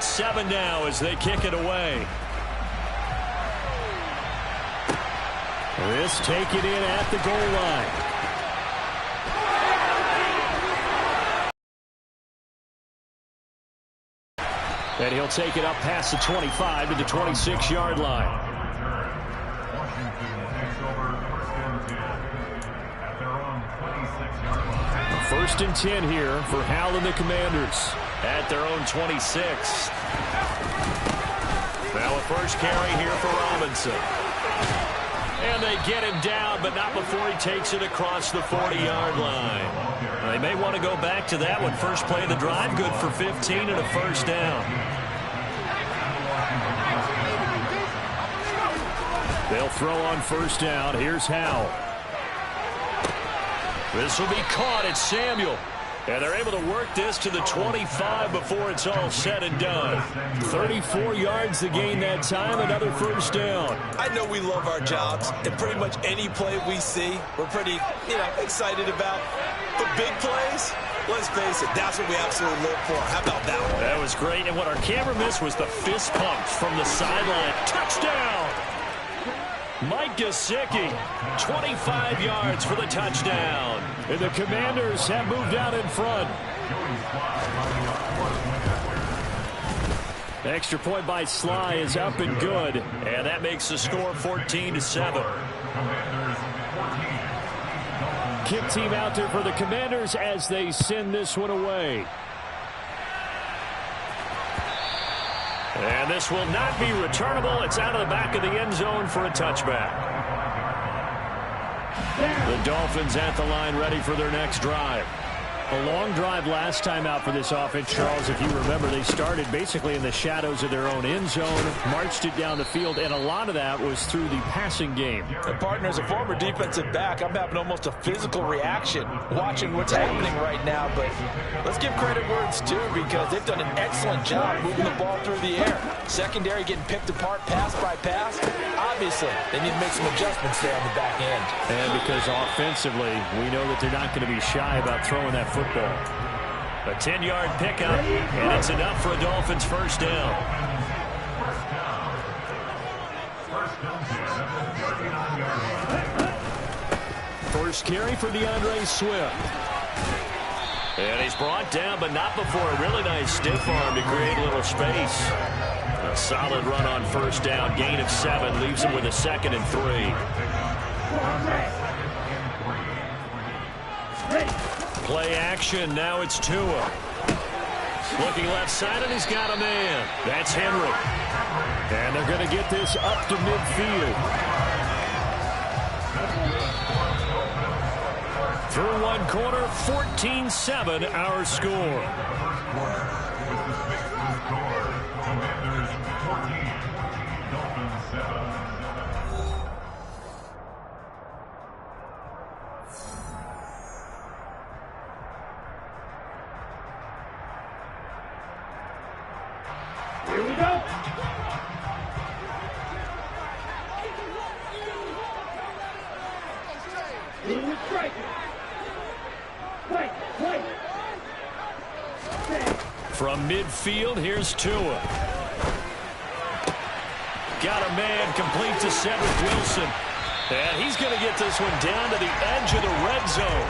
it's 7 now as they kick it away. This take it in at the goal line. And he'll take it up past the 25 to the 26-yard line. First and 10 here for Hal and the Commanders at their own 26. Now a first carry here for Robinson. And they get him down, but not before he takes it across the 40-yard line. They may want to go back to that one. First play of the drive, good for 15 and a first down. They'll throw on first down. Here's Hal. This will be caught. It's Samuel. And they're able to work this to the 25 before it's all said and done. 34 yards to gain that time. Another first down. I know we love our jobs, and pretty much any play we see, we're pretty, excited about. But big plays, let's face it, that's what we absolutely live for. How about that one? That was great. And what our camera missed was the fist pump from the sideline. Touchdown! Mike Gesicki, 25 yards for the touchdown. And the Commanders have moved out in front. The extra point by Sly is up and good. And that makes the score 14-7. Kick team out there for the Commanders as they send this one away. And this will not be returnable. It's out of the back of the end zone for a touchback. The Dolphins at the line ready for their next drive. A long drive last time out for this offense, Charles. If you remember, they started basically in the shadows of their own end zone, marched it down the field, and a lot of that was through the passing game. And partner, as a former defensive back, I'm having almost a physical reaction watching what's happening right now. But let's give credit where it's due, because they've done an excellent job moving the ball through the air. Secondary getting picked apart pass by pass. Obviously, they need to make some adjustments there on the back end. And because offensively, we know that they're not going to be shy about throwing that football. A 10-yard pickup, and it's enough for a Dolphins first down. First carry for DeAndre Swift. And he's brought down, but not before a really nice stiff arm to create a little space. A solid run on first down. Gain of 7 leaves him with a 2nd and 3. Play action. Now it's Tua. Looking left side, and he's got a man. That's Henry. And they're going to get this up to midfield. Through one quarter, 14-7 our score. Here we go. From midfield, here's Tua. Got a man, complete to Cedric Wilson. And he's going to get this one down to the edge of the red zone.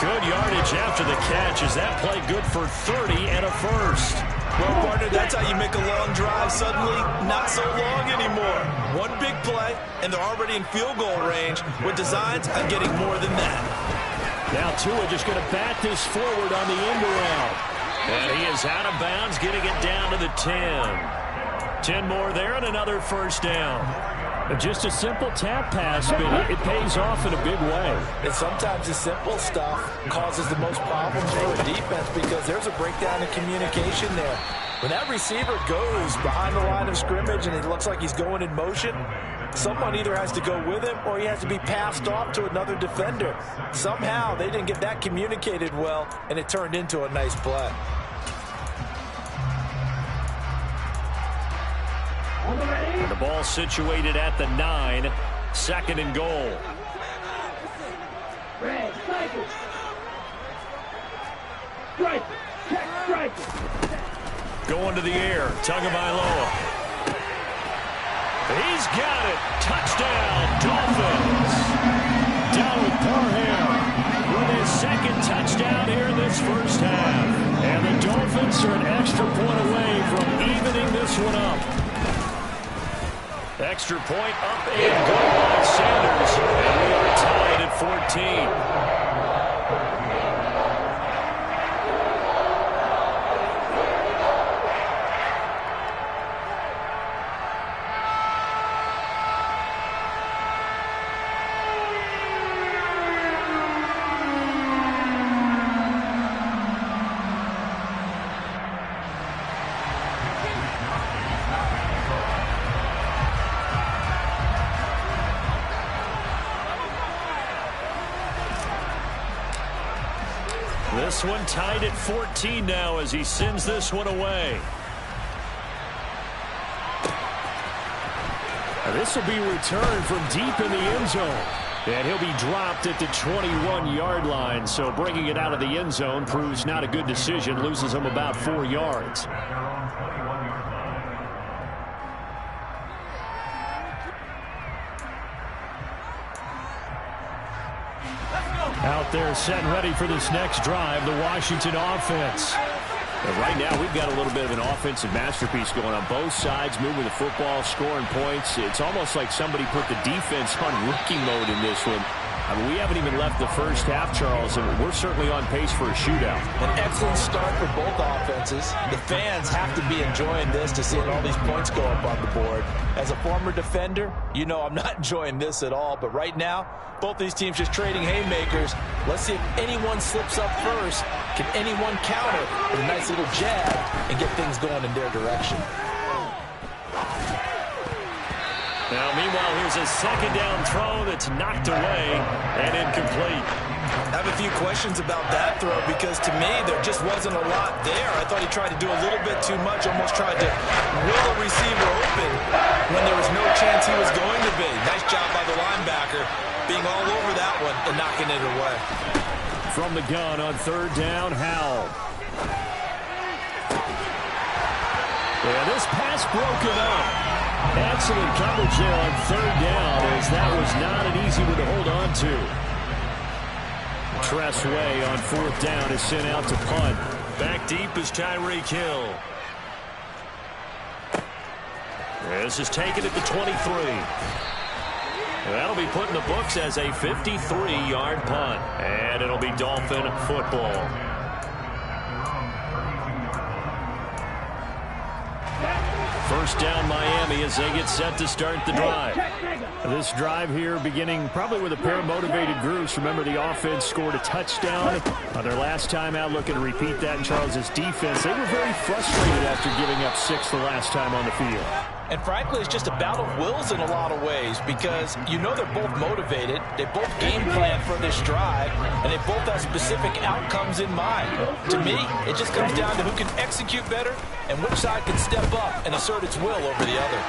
Good yardage after the catch. Is that play good for 30 and a first? Well, partner, that's how you make a long drive suddenly not so long anymore. One big play, and they're already in field goal range with designs on getting more than that. Now Tua just going to bat this forward on the end around. And he is out of bounds, getting it down to the 10. 10 more there and another first down. Just a simple tap pass, but it pays off in a big way. And sometimes the simple stuff causes the most problems for a defense because there's a breakdown in communication there. When that receiver goes behind the line of scrimmage and it looks like he's going in motion, someone either has to go with him or he has to be passed off to another defender. Somehow they didn't get that communicated well, and it turned into a nice play. And the ball situated at the 9, 2nd and goal. Red, strike, check, strike. Going to the air. Tagovailoa. He's got it. Touchdown, Dolphins. Down with Parham with his second touchdown here in this first half. And the Dolphins are an extra point away from evening this one up. Extra point up and good by Sanders. And we are tied at 14. This one tied at 14 now as he sends this one away. This will be returned from deep in the end zone. And he'll be dropped at the 21-yard line. So bringing it out of the end zone proves not a good decision. Loses him about 4 yards. Out there set and ready for this next drive, the Washington offense. And right now, we've got a little bit of an offensive masterpiece going on both sides, moving the football, scoring points. It's almost like somebody put the defense on rookie mode in this one. I mean, we haven't even left the first half, Charles, and we're certainly on pace for a shootout. An excellent start for both offenses. The fans have to be enjoying this to see all these points go up on the board. As a former defender, you know I'm not enjoying this at all. But right now, both these teams just trading haymakers. Let's see if anyone slips up first. Can anyone counter with a nice little jab and get things going in their direction? Now, meanwhile, here's a second down throw that's knocked away and incomplete. I have a few questions about that throw because, to me, there just wasn't a lot there. I thought he tried to do a little bit too much, almost tried to will a receiver open when there was no chance he was going to be. Nice job by the linebacker being all over that one and knocking it away. From the gun on third down, Howell. Yeah, this pass broken up. Excellent coverage there on third down, as that was not an easy one to hold on to. Tress Way on fourth down is sent out to punt. Back deep is Tyreek Hill. This is taken at the 23. That'll be put in the books as a 53-yard punt, and it'll be Dolphin football. First down Miami as they get set to start the drive. This drive here beginning probably with a pair of motivated groups. Remember, the offense scored a touchdown on their last time out. Looking to repeat that in Charles's defense. They were very frustrated after giving up 6 the last time on the field. And frankly, it's just a battle of wills in a lot of ways because you know they're both motivated. They both game plan for this drive, and they both have specific outcomes in mind. To me, it just comes down to who can execute better and which side can step up and assert its will over the other.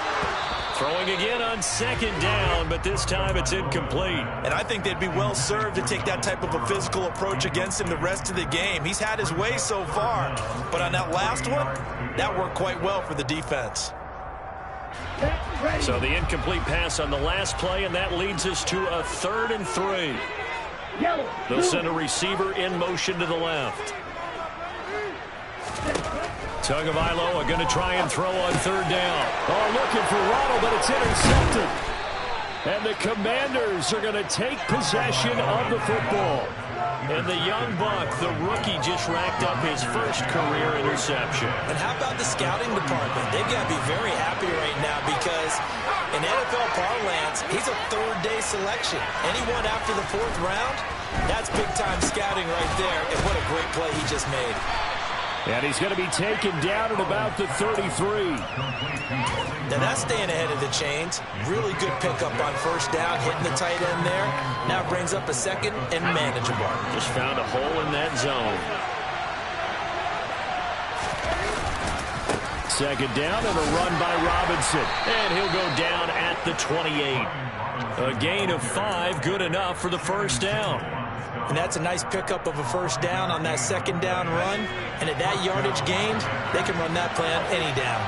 Throwing again on second down, but this time it's incomplete. And I think they'd be well served to take that type of a physical approach against him the rest of the game. He's had his way so far, but on that last one, that worked quite well for the defense. So the incomplete pass on the last play, and that leads us to a 3rd and 3. They'll send a receiver in motion to the left. Tagovailoa going to try and throw on third down. Oh, looking for Waddle, but it's intercepted. And the Commanders are going to take possession of the football. And the young buck, the rookie, just racked up his first career interception. And how about the scouting department? They've got to be very happy right now because in NFL parlance, he's a third-day selection. Anyone after the 4th round, that's big-time scouting right there. And what a great play he just made. And he's going to be taken down at about the 33. Now that's staying ahead of the chains. Really good pickup on first down, hitting the tight end there. Now brings up a second and manageable. Just found a hole in that zone. Second down and a run by Robinson. And he'll go down at the 28. A gain of 5, good enough for the first down. And that's a nice pickup of a first down on that second down run. And at that yardage gained, they can run that play on any down.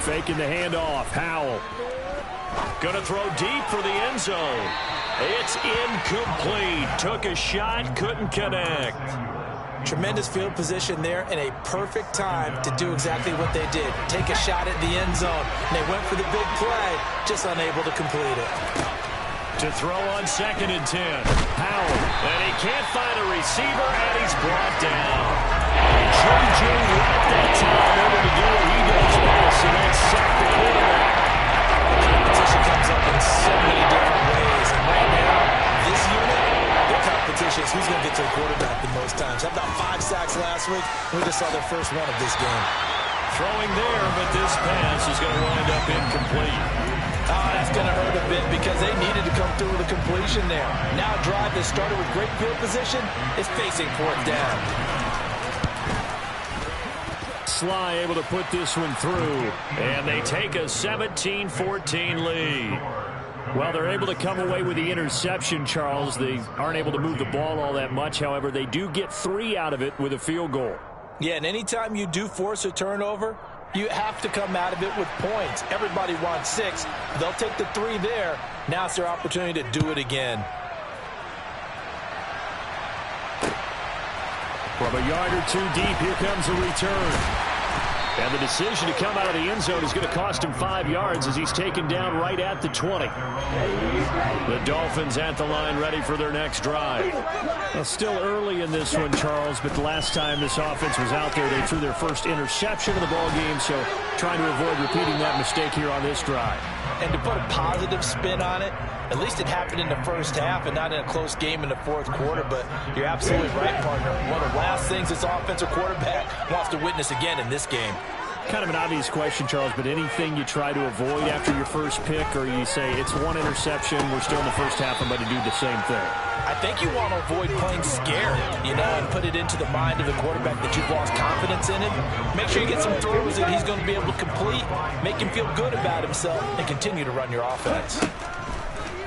Faking the handoff. Howell. Going to throw deep for the end zone. It's incomplete. Took a shot, couldn't connect. Tremendous field position there and a perfect time to do exactly what they did. Take a shot at the end zone. And they went for the big play, just unable to complete it. To throw on 2nd and 10. Howell. And he can't find a receiver, and he's brought down. J.J. Watt that time able to do what he does best, and that's sack the quarterback. Competition comes up in so many different ways. And right now, this unit, their competition is who's going to get to the quarterback the most times. How about 5 sacks last week? We just saw their first one of this game. Throwing there, but this pass is going to wind up incomplete. That's going to hurt a bit because they needed to come through with a completion there. Now a drive that started with great field position is facing 4th down. Sly able to put this one through, and they take a 17-14 lead. Well, they're able to come away with the interception, Charles. They aren't able to move the ball all that much. However, they do get 3 out of it with a field goal. Yeah, and anytime you do force a turnover, you have to come out of it with points. Everybody wants 6. They'll take the 3 there. Now it's their opportunity to do it again. From a yard or 2 deep, here comes a return. And the decision to come out of the end zone is going to cost him 5 yards as he's taken down right at the 20. The Dolphins at the line ready for their next drive. Well, still early in this one, Charles, but the last time this offense was out there, they threw their first interception of the ball game, so trying to avoid repeating that mistake here on this drive. And to put a positive spin on it, at least it happened in the first half and not in a close game in the 4th quarter, but you're absolutely right, partner. One of the last things this offensive quarterback wants to witness again in this game. Kind of an obvious question, Charles, but anything you try to avoid after your first pick, or you say it's 1 interception, we're still in the first half, I'm going to do the same thing? I think you want to avoid playing scared, and put it into the mind of the quarterback that you've lost confidence in him. Make sure you get some throws that he's going to be able to complete, make him feel good about himself, and continue to run your offense.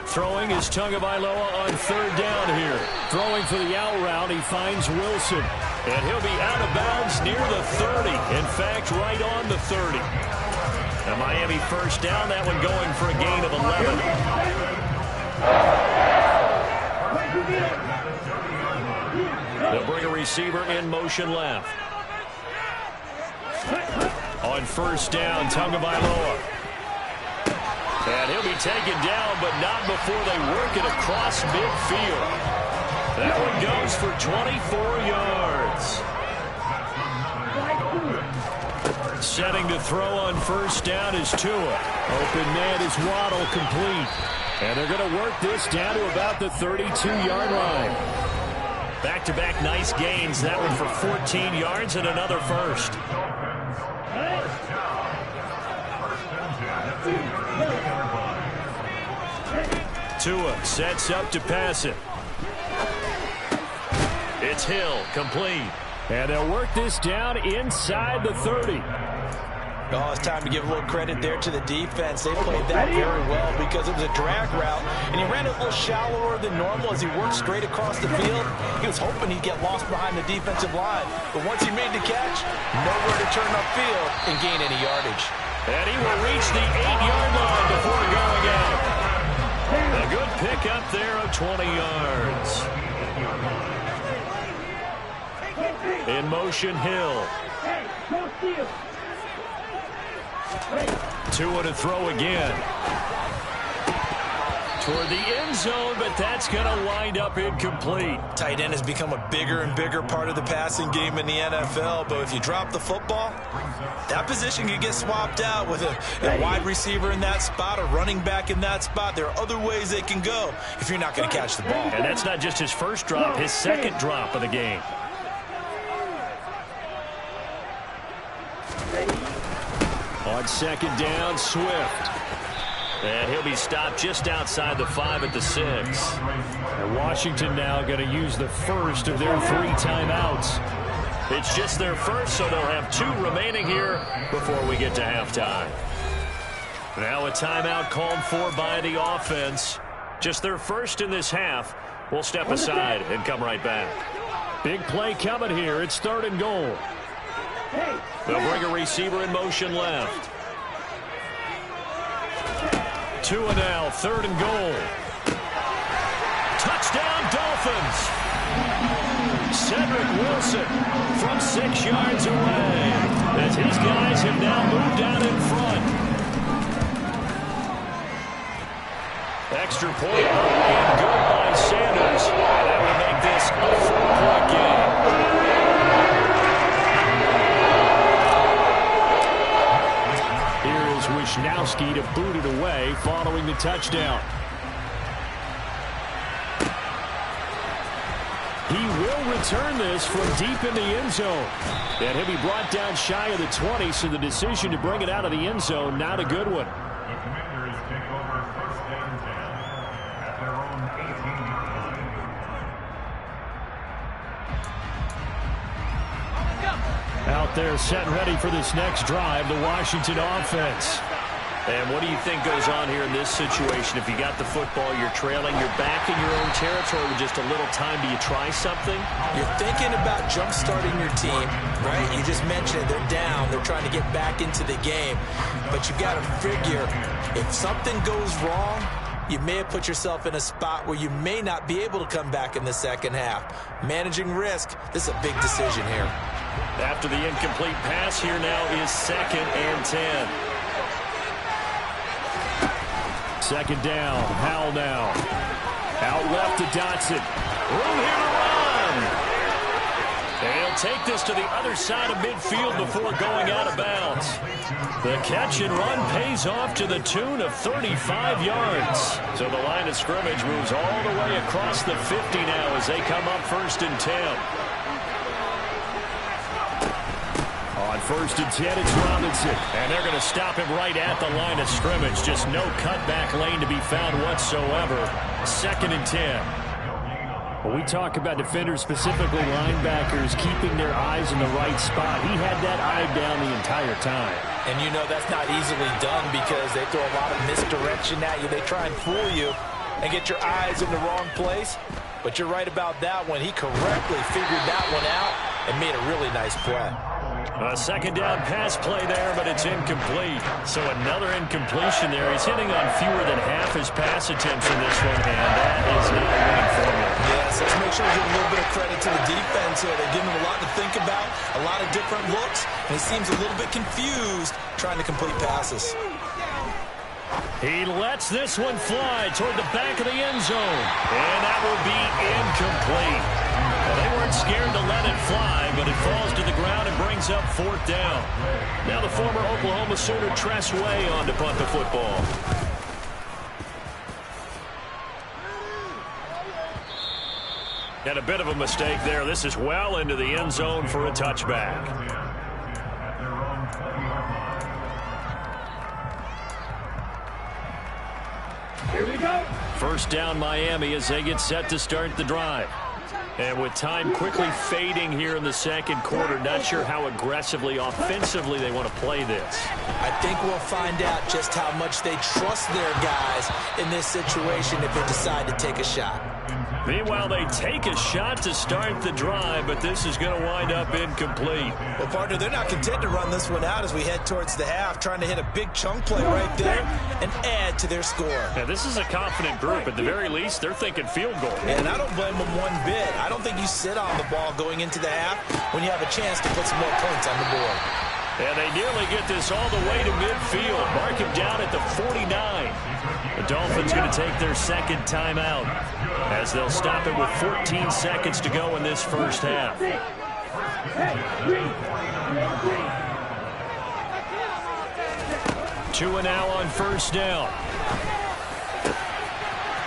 Throwing is Tagovailoa on 3rd down here. Throwing for the out route, he finds Wilson. And he'll be out of bounds near the 30. In fact, right on the 30. A Miami first down, that one going for a gain of 11. They'll bring a receiver in motion left. On 1st down, Tagovailoa. And he'll be taken down, but not before they work it across midfield. That one goes for 24 yards. Setting to throw on 1st down is Tua. Open man is Waddle, complete. And they're going to work this down to about the 32-yard line. Back-to-back nice gains. That one for 14 yards and another first. Tua sets up to pass it. It's Hill, complete. And they'll work this down inside the 30. Oh, it's time to give a little credit there to the defense. They played that very well because it was a drag route, and he ran it a little shallower than normal as he worked straight across the field. He was hoping he'd get lost behind the defensive line, but once he made the catch, nowhere to turn upfield and gain any yardage. And he will reach the 8-yard line before going out. A good pickup there of 20 yards. In motion, Hill. Tua to throw again. Toward the end zone, but that's going to wind up incomplete. Tight end has become a bigger and bigger part of the passing game in the NFL, but if you drop the football, that position can get swapped out with a wide receiver in that spot, a running back in that spot. There are other ways they can go if you're not going to catch the ball. And that's not just his first drop, his second drop of the game. On 2nd down, Swift. And he'll be stopped just outside the 5 at the 6. And Washington now going to use the first of their 3 timeouts. It's just their first, so they'll have 2 remaining here before we get to halftime. Now a timeout called for by the offense. Just their first in this half. We'll step aside and come right back. Big play coming here. It's 3rd and goal. They'll bring a receiver in motion left. 2 and now, 3rd and goal. Touchdown, Dolphins. Cedric Wilson from 6 yards away as his guys have now moved out in front. Extra point and good by Sanders. And that will make this a 4-point game. Here is Wisnowski to boot it away following the touchdown. He will return this from deep in the end zone. And he'll be brought down shy of the 20, so the decision to bring it out of the end zone, not a good one. The Commanders take over 1st and 10 at their own 18-yard line. Out there set ready for this next drive, the Washington offense. And what do you think goes on here in this situation? If you got the football, you're trailing, you're back in your own territory with just a little time. Do you try something? You're thinking about jump-starting your team, right? You just mentioned it. They're down. They're trying to get back into the game. But you got to figure, if something goes wrong, you may have put yourself in a spot where you may not be able to come back in the second half. Managing risk, this is a big decision here. After the incomplete pass, here now is 2nd and 10. 2nd down. Howell now. Out left to Dotson. Room here to run. And he'll take this to the other side of midfield before going out of bounds. The catch and run pays off to the tune of 35 yards. So the line of scrimmage moves all the way across the 50 now as they come up 1st and 10. On 1st and 10, it's Robinson. And they're going to stop him right at the line of scrimmage. Just no cutback lane to be found whatsoever. 2nd and 10. When we talk about defenders, specifically linebackers, keeping their eyes in the right spot, he had that eye down the entire time. And you know that's not easily done because they throw a lot of misdirection at you. They try and fool you and get your eyes in the wrong place. But you're right about that one. He correctly figured that one out and made a really nice play. A 2nd down pass play there, but it's incomplete. So another incompletion there. He's hitting on fewer than half his pass attempts in this one, and that is not winning formula. Yes, let's make sure we give a little bit of credit to the defense here. They give him a lot to think about, a lot of different looks, and he seems a little bit confused trying to complete passes. He lets this one fly toward the back of the end zone, and that will be incomplete. Well, they weren't scared to let it fly, but it falls to the ground and brings up 4th down. Now the former Oklahoma Sooner Tress Way on to punt the football. And a bit of a mistake there. This is well into the end zone for a touchback. Here we go. 1st down Miami as they get set to start the drive. And with time quickly fading here in the 2nd quarter, not sure how aggressively, offensively they want to play this. I think we'll find out just how much they trust their guys in this situation if they decide to take a shot. Meanwhile, they take a shot to start the drive, but this is going to wind up incomplete. Well, partner, they're not content to run this one out as we head towards the half, trying to hit a big chunk play right there and add to their score. Now, this is a confident group. At the very least, they're thinking field goal. And I don't blame them one bit. I don't think you sit on the ball going into the half when you have a chance to put some more points on the board. And they nearly get this all the way to midfield. Mark him down at the 49. The Dolphins going to take their 2nd timeout as they'll stop it with 14 seconds to go in this 1st half. 2 and now on 1st down.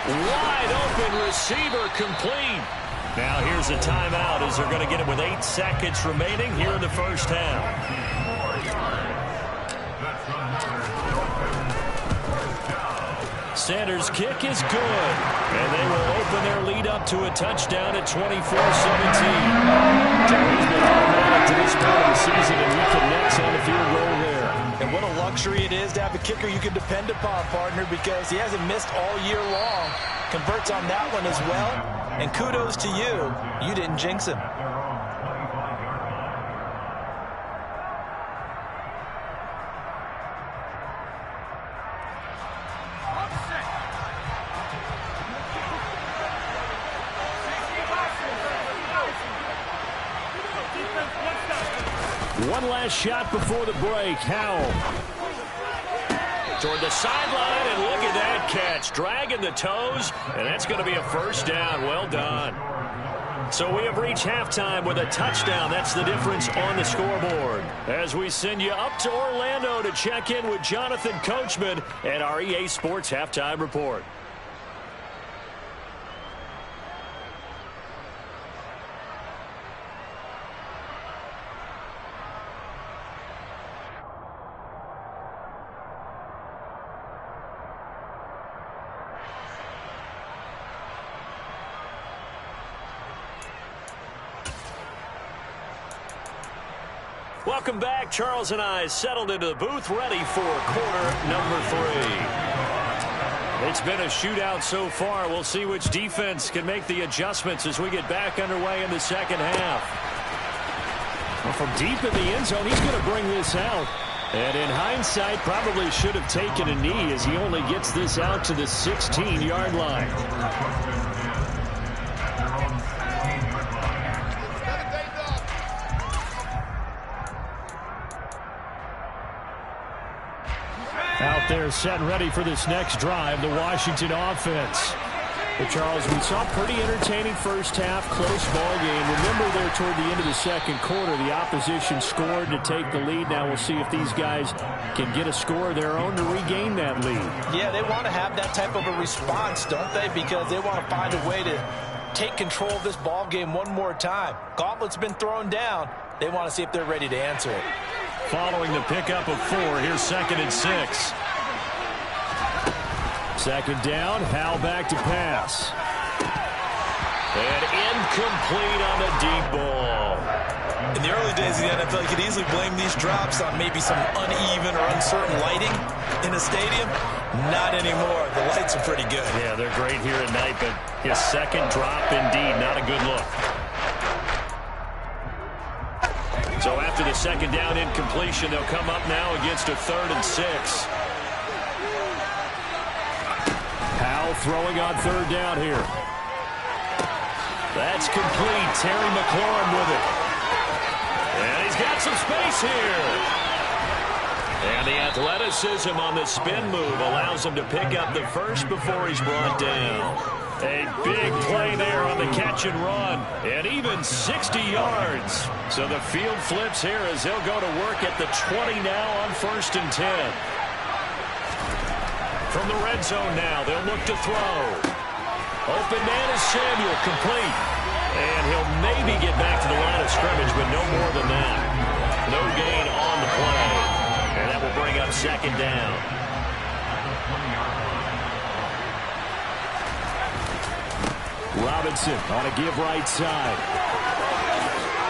Wide open receiver complete. Now here's a timeout as they're going to get it with 8 seconds remaining here in the 1st half. Sanders' kick is good, and they will open their lead up to a touchdown at 24-17. He's been automatic to this point of the season, and he connects on the field goal there. And what a luxury it is to have a kicker you can depend upon, partner, because he hasn't missed all year long. Converts on that one as well, and kudos to you. You didn't jinx him. One last shot before the break. Howell toward the sideline, and look at that catch. Dragging the toes, and that's going to be a first down. Well done. So we have reached halftime with a touchdown. That's the difference on the scoreboard. As we send you up to Orlando to check in with Jonathan Coachman at our EA Sports Halftime Report. Welcome back. Charles and I settled into the booth, ready for quarter number 3. It's been a shootout so far. We'll see which defense can make the adjustments as we get back underway in the second half. Well, from deep in the end zone, he's going to bring this out. And in hindsight, probably should have taken a knee as he only gets this out to the 16-yard line. Out there set and ready for this next drive, the Washington offense. But Charles, we saw a pretty entertaining first half, close ball game. Remember there toward the end of the second quarter, the opposition scored to take the lead. Now we'll see if these guys can get a score of their own to regain that lead. Yeah, they want to have that type of a response, don't they? Because they want to find a way to take control of this ball game one more time. Gauntlet's been thrown down. They want to see if they're ready to answer it. Following the pickup of 4, here's 2nd and 6. Second down, Howell back to pass. And incomplete on the deep ball. In the early days of the NFL, you could easily blame these drops on maybe some uneven or uncertain lighting in a stadium. Not anymore. The lights are pretty good. Yeah, they're great here at night, but his second drop, indeed, not a good look. So after the second down incompletion, they'll come up now against a 3rd and 6. Howell throwing on 3rd down here. That's complete. Terry McLaurin with it. And he's got some space here. And the athleticism on the spin move allows him to pick up the first before he's brought down. A big play there on the catch and run. And even 60 yards. So the field flips here as he'll go to work at the 20 now on 1st and 10. From the red zone now, they'll look to throw. Open man is Samuel, complete. And he'll maybe get back to the line of scrimmage, but no more than that. No gain on the play. And that will bring up 2nd down. Robinson on a give right side.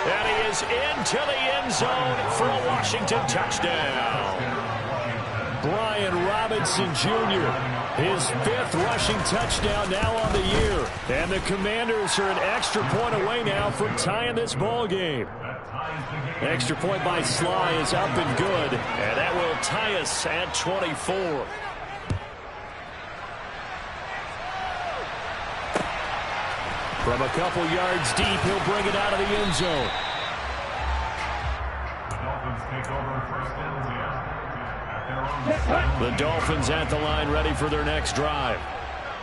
And he is into the end zone for a Washington touchdown. Brian Robinson Jr., his 5th rushing touchdown now on the year. And the Commanders are an extra point away now from tying this ball game. Extra point by Sly is up and good. And that will tie us at 24. From a couple yards deep, he'll bring it out of the end zone. The Dolphins take over 1st and 10. The Dolphins at the line, ready for their next drive.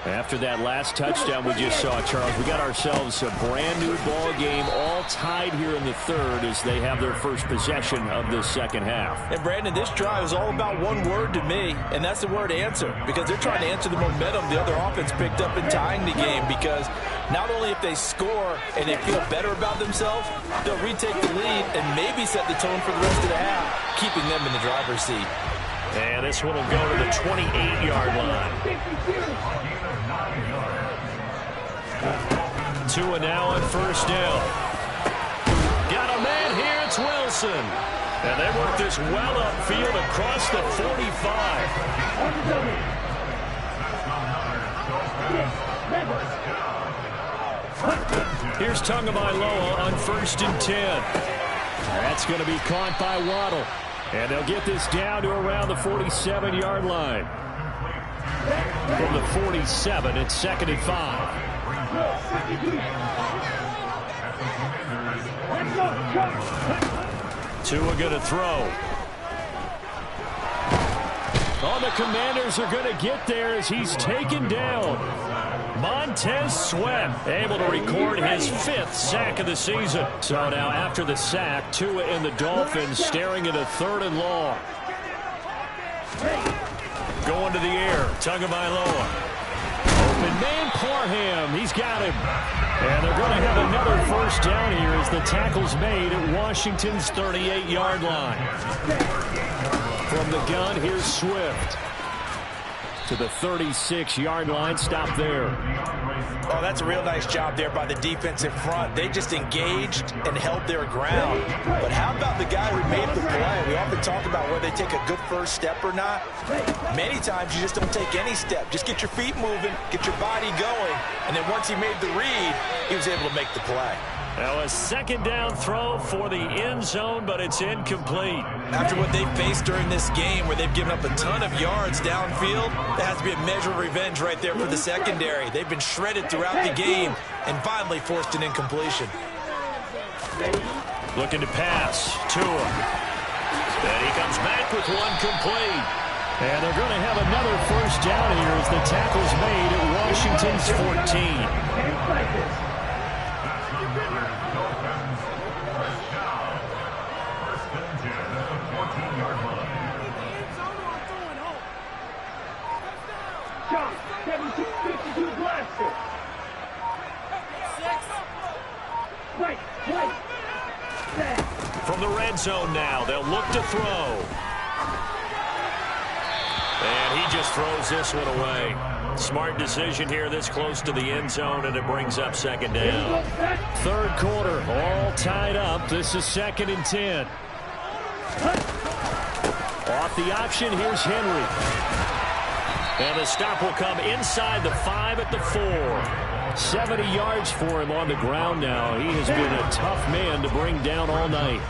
After that last touchdown we just saw, Charles, we got ourselves a brand-new ball game, all tied here in the 3rd as they have their first possession of this second half. And, Brandon, this drive is all about one word to me, and that's the word answer, because they're trying to answer the momentum the other offense picked up in tying the game, because not only if they score and they feel better about themselves, they'll retake the lead and maybe set the tone for the rest of the half, keeping them in the driver's seat. And this one will go to the 28-yard line. Tua now on first down. Got a man here. It's Wilson. And they work this well upfield across the 45. Here's Tagovailoa on 1st and 10. That's going to be caught by Waddle. And they'll get this down to around the 47-yard line. From the 47, it's 2nd and 5. Tua going to throw. Oh, the Commanders are going to get there as he's taken down. Montez Sweat able to record his 5th sack of the season. So now after the sack, Tua and the Dolphins staring at a 3rd and long. Going to the air, Tagovailoa. Open man, Parham. He's got him. And they're going to have another first down here as the tackle's made at Washington's 38-yard line. From the gun, here's Swift. To the 36-yard line, stop there. Oh, that's a real nice job there by the defensive front. They just engaged and held their ground. But how about the guy who made the play? We often talk about whether they take a good first step or not. Many times you just don't take any step. Just get your feet moving, get your body going, and then once he made the read, he was able to make the play. Now a 2nd down throw for the end zone, but it's incomplete. After what they faced during this game where they've given up a ton of yards downfield, that has to be a measure of revenge right there for the secondary. They've been shredded throughout the game and finally forced an incompletion. Looking to pass. Tua. And he comes back with one complete. And they're going to have another first down here as the tackle's made at Washington's 14. From the red zone now, they'll look to throw. And he just throws this one away. Smart decision here this close to the end zone, and it brings up 2nd down. 3rd quarter, all tied up. This is 2nd and 10. Off the option, here's Henry. And the stop will come inside the 5 at the 4. 70 yards for him on the ground now. He has been a tough man to bring down all night.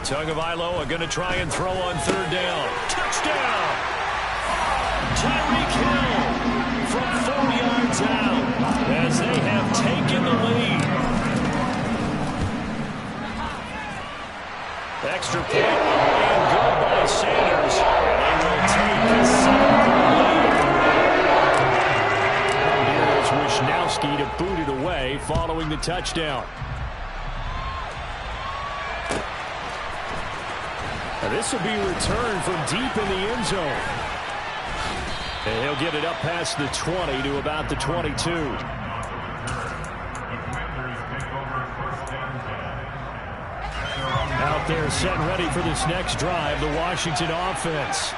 Tagovailoa going to try and throw on 3rd down. Touchdown! Tyreek Hill from 4 yards out as they have taken the lead. Extra point and good by Sanders. And they will take the 7th lead. Here's Wisnowski to boot it away following the touchdown. Now this will be returned from deep in the end zone. And he'll get it up past the 20 to about the 22. Out there set and ready for this next drive, the Washington offense.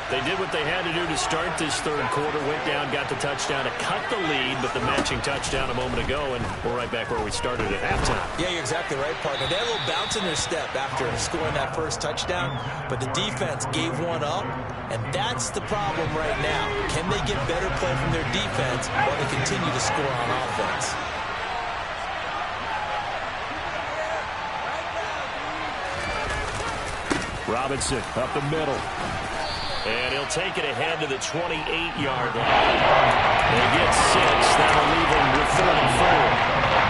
They did what they had to do to start this 3rd quarter, went down, got the touchdown to cut the lead, but the matching touchdown a moment ago, and we're right back where we started at halftime. Yeah, you're exactly right, partner. They had a little bounce in their step after scoring that first touchdown, but the defense gave one up, and that's the problem right now. Can they get better play from their defense while they continue to score on offense? Robinson up the middle. And he'll take it ahead to the 28-yard line. They get 6. That'll leave them with 3rd and 4.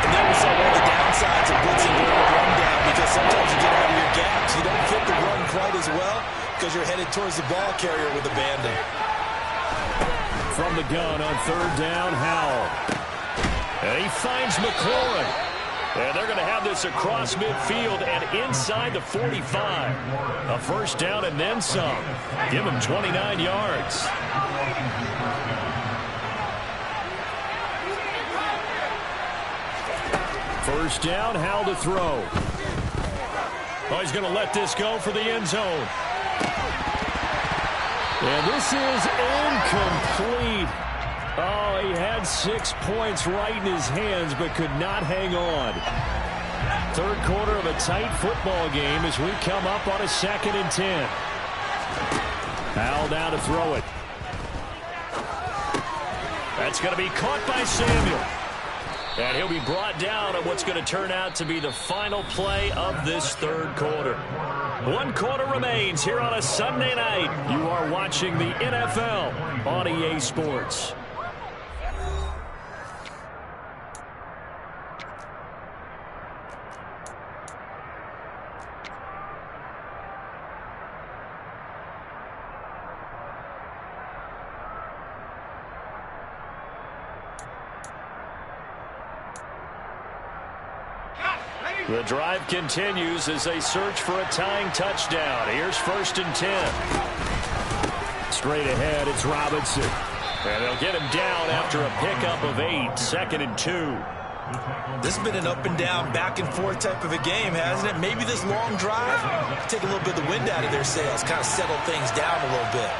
And then we saw one of the downsides of blitzing during the run down, because sometimes you get out of your gaps. You don't fit the run quite as well because you're headed towards the ball carrier with abandon. From the gun on 3rd down, Howell. And he finds McLaurin. And they're going to have this across midfield and inside the 45. A first down and then some. Give him 29 yards. First down, how to throw. Oh, he's going to let this go for the end zone. And this is incomplete. Oh, he had 6 points right in his hands, but could not hang on. Third quarter of a tight football game as we come up on a 2nd and 10. Powell now to throw it. That's going to be caught by Samuel. And he'll be brought down at what's going to turn out to be the final play of this third quarter. 1 quarter remains here on a Sunday night. You are watching the NFL on EA Sports. The drive continues as they search for a tying touchdown. Here's 1st and 10. Straight ahead, it's Robinson. And they'll get him down after a pickup of 8. 2nd and 2. This has been an up and down, back and forth type of a game, hasn't it? Maybe this long drive take a little bit of the wind out of their sails, kind of settle things down a little bit.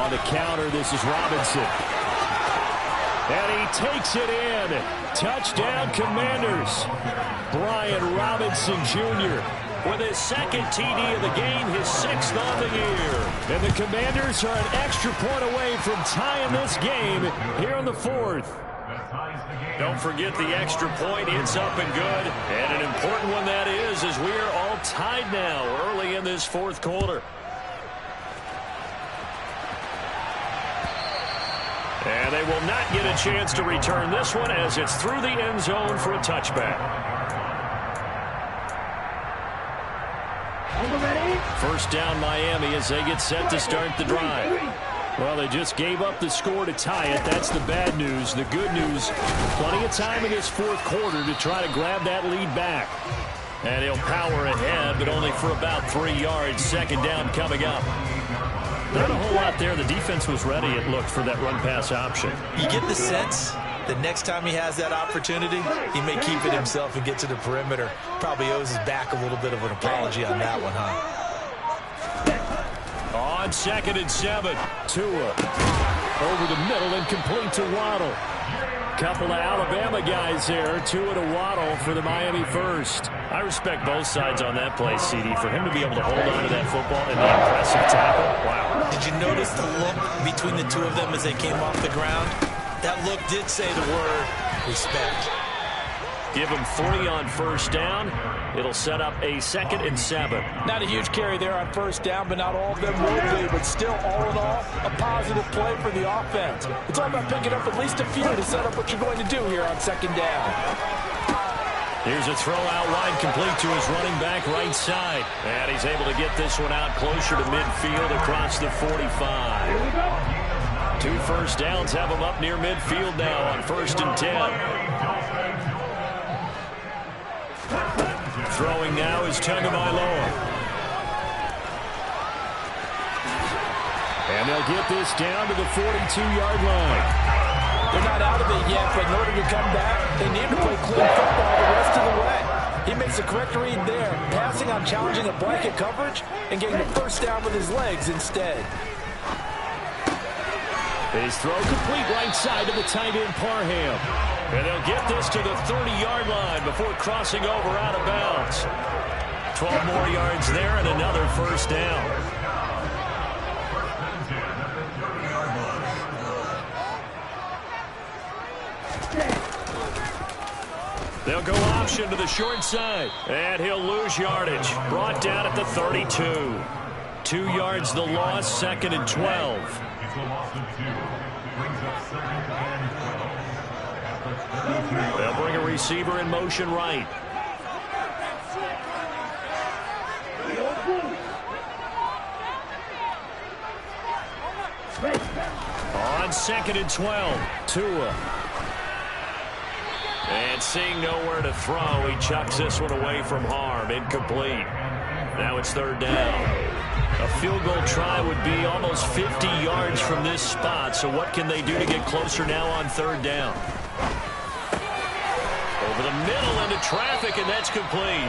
On the counter, this is Robinson. And he takes it in. Touchdown, Commanders. Brian Robinson Jr. with his 2nd TD of the game, his 6th on the year. And the Commanders are an extra point away from tying this game here in the 4th. Don't forget the extra point. It's up and good. And an important one that is, as we are all tied now early in this 4th quarter. And they will not get a chance to return this one as it's through the end zone for a touchback. First down Miami as they get set to start the drive. Well, they just gave up the score to tie it. That's the bad news. The good news, plenty of time in this 4th quarter to try to grab that lead back. And he'll power ahead, but only for about 3 yards. 2nd down coming up. Not a whole lot there. The defense was ready, it looked, for that run-pass option. You get the sense that next time he has that opportunity, he may keep it himself and get to the perimeter. Probably owes his back a little bit of an apology on that one, huh? On 2nd and 7, Tua over the middle and complete to Waddle. Couple of Alabama guys there, Tua to Waddle for the Miami first. I respect both sides on that play, CD. For him to be able to hold on to that football and the impressive tackle, wow. Did you notice the look between the two of them as they came off the ground? That look did say the word respect. Give him 3 on 1st down. It'll set up a 2nd and 7. Not a huge carry there on 1st down, but not all of them will be. But still, all in all, a positive play for the offense. It's all about picking up at least a few to set up what you're going to do here on 2nd down. Here's a throw out wide, complete to his running back right side. And he's able to get this one out closer to midfield across the 45. 2 first downs have him up near midfield now on 1st and 10. Throwing now is Tagovailoa. And they'll get this down to the 42-yard line. They're not out of it yet, but in order to come back, they need to play clean football the rest of the way. He makes the correct read there, passing on challenging a blanket coverage and getting the 1st down with his legs instead. His throw complete right side to the tight end Parham. And they'll get this to the 30-yard line before crossing over out of bounds. 12 more yards there and another 1st down. They'll go option to the short side. And he'll lose yardage. Brought down at the 32. 2 yards the loss, 2nd and 12. It's a loss of 2. Brings up 2nd and 12. They'll bring a receiver in motion right. On 2nd and 12, Tua. And seeing nowhere to throw, he chucks this one away from harm. Incomplete. Now it's 3rd down. A field goal try would be almost 50 yards from this spot. So what can they do to get closer now on 3rd down? middle into traffic, and that's complete.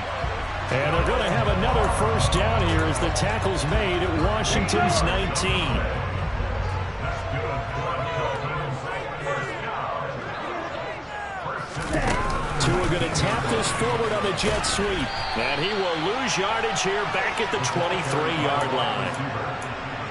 And they're going to have another first down here as the tackle's made at Washington's 19. Tua going to tap this forward on the jet sweep. And he will lose yardage here back at the 23-yard line.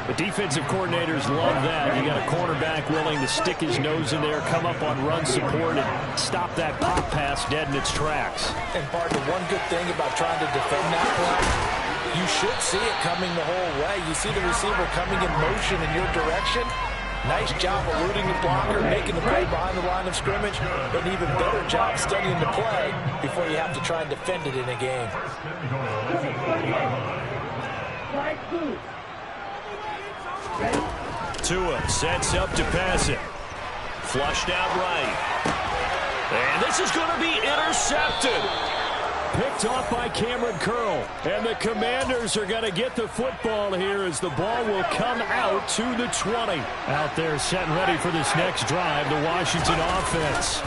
The defensive coordinators love that. You got a cornerback willing to stick his nose in there, come up on run support, and stop that pop pass dead in its tracks. And partner, one good thing about trying to defend that play, you should see it coming the whole way. You see the receiver coming in motion in your direction. Nice job eluding the blocker, making the play behind the line of scrimmage, but an even better job studying the play before you have to try and defend it in a game. Tua sets up to pass it. Flushed out right. And this is going to be intercepted. Picked off by Cameron Curl. And the Commanders are going to get the football here as the ball will come out to the 20. Out there set and ready for this next drive, the Washington offense.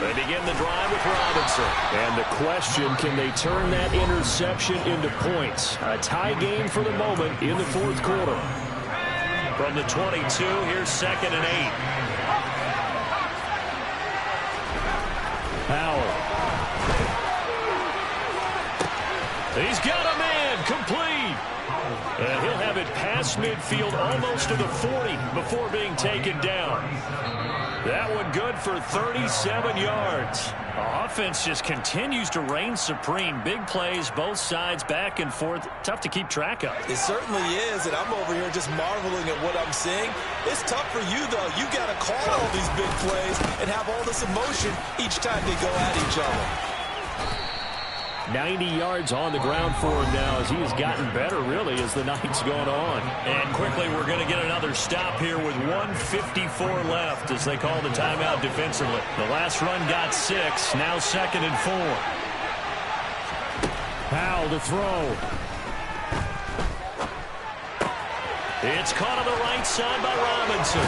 They begin the drive with Robinson. And the question, can they turn that interception into points? A tie game for the moment in the fourth quarter. From the 22, here's 2nd and 8. Howell. He's got a man, complete. And he'll have it past midfield almost to the 40 before being taken down. That one good for 37 yards. The offense just continues to reign supreme. Big plays, both sides, back and forth. Tough to keep track of. It certainly is, and I'm over here just marveling at what I'm seeing. It's tough for you, though. You got to call all these big plays and have all this emotion each time they go at each other. 90 yards on the ground for him now as he has gotten better, really, as the night's gone on. And quickly, we're going to get another stop here with 1:54 left as they call the timeout defensively. The last run got 6, now 2nd and 4. Howell to throw. It's caught on the right side by Robinson.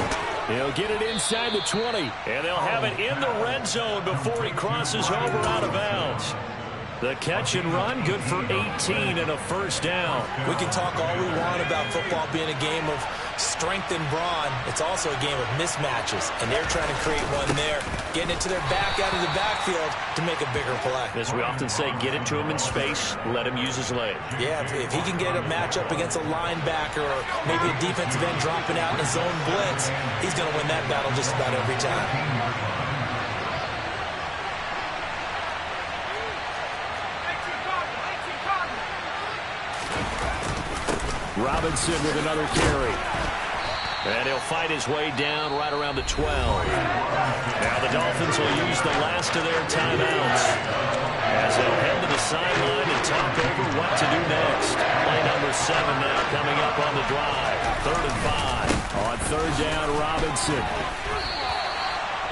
He'll get it inside the 20, and they'll have it in the red zone before he crosses over out of bounds. The catch and run, good for 18 and a first down. We can talk all we want about football being a game of strength and brawn. It's also a game of mismatches, and they're trying to create one there, getting it to their back out of the backfield to make a bigger play. As we often say, get it to him in space, let him use his leg. Yeah, if he can get a matchup against a linebacker or maybe a defensive end dropping out in a zone blitz, he's going to win that battle just about every time. Robinson with another carry. And he'll fight his way down right around the 12. Now the Dolphins will use the last of their timeouts as they'll head to the sideline and talk over what to do next. Play number 7 now coming up on the drive. 3rd and 5. On 3rd down, Robinson.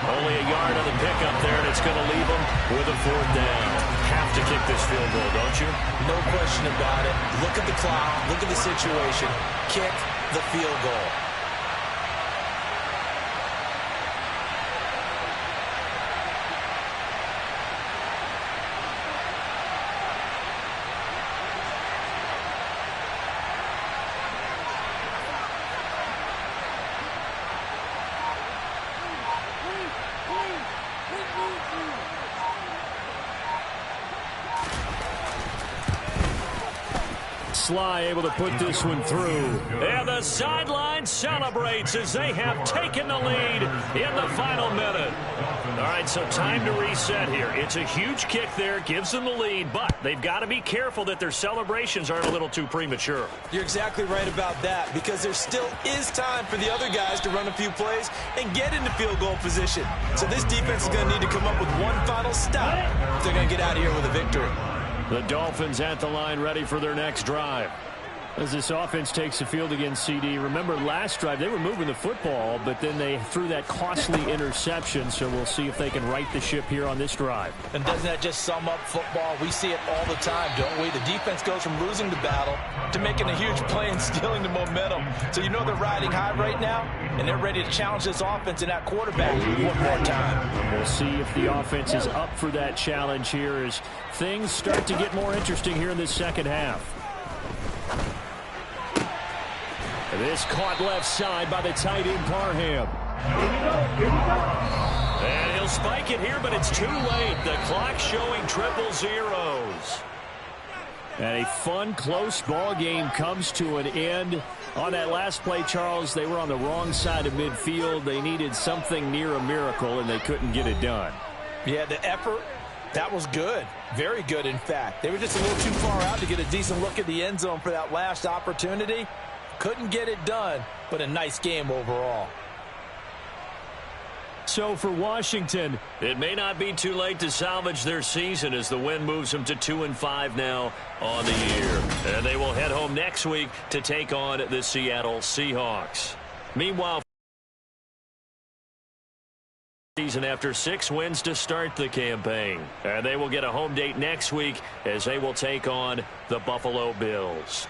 Only a yard on the pickup there, and it's going to leave them with a 4th down. Have to kick this field goal, don't you? No question about it. Look at the clock. Look at the situation. Kick the field goal. Sly able to put this one through. And the sideline celebrates as they have taken the lead in the final minute. All right, so time to reset here. It's a huge kick there, gives them the lead, but they've got to be careful that their celebrations aren't a little too premature. You're exactly right about that, because there still is time for the other guys to run a few plays and get into field goal position. So this defense is going to need to come up with one final stop if they're going to get out of here with a victory. The Dolphins at the line ready for their next drive. As this offense takes the field against CD, remember last drive they were moving the football, but then they threw that costly interception, so we'll see if they can right the ship here on this drive. And doesn't that just sum up football? We see it all the time, don't we? The defense goes from losing the battle to making a huge play and stealing the momentum. So you know they're riding high right now, and they're ready to challenge this offense and that quarterback one more time. And we'll see if the offense is up for that challenge here as things start to get more interesting here in this second half. This caught left side by the tight end, Parham. And he'll spike it here, but it's too late. The clock showing triple zeros. And a fun, close ball game comes to an end. On that last play, Charles, they were on the wrong side of midfield. They needed something near a miracle, and they couldn't get it done. Yeah, the effort, that was good. Very good, in fact. They were just a little too far out to get a decent look at the end zone for that last opportunity. Couldn't get it done, but a nice game overall. So for Washington, it may not be too late to salvage their season as the win moves them to 2-5 now on the year. And they will head home next week to take on the Seattle Seahawks. Meanwhile, season after 6 wins to start the campaign. And they will get a home date next week as they will take on the Buffalo Bills.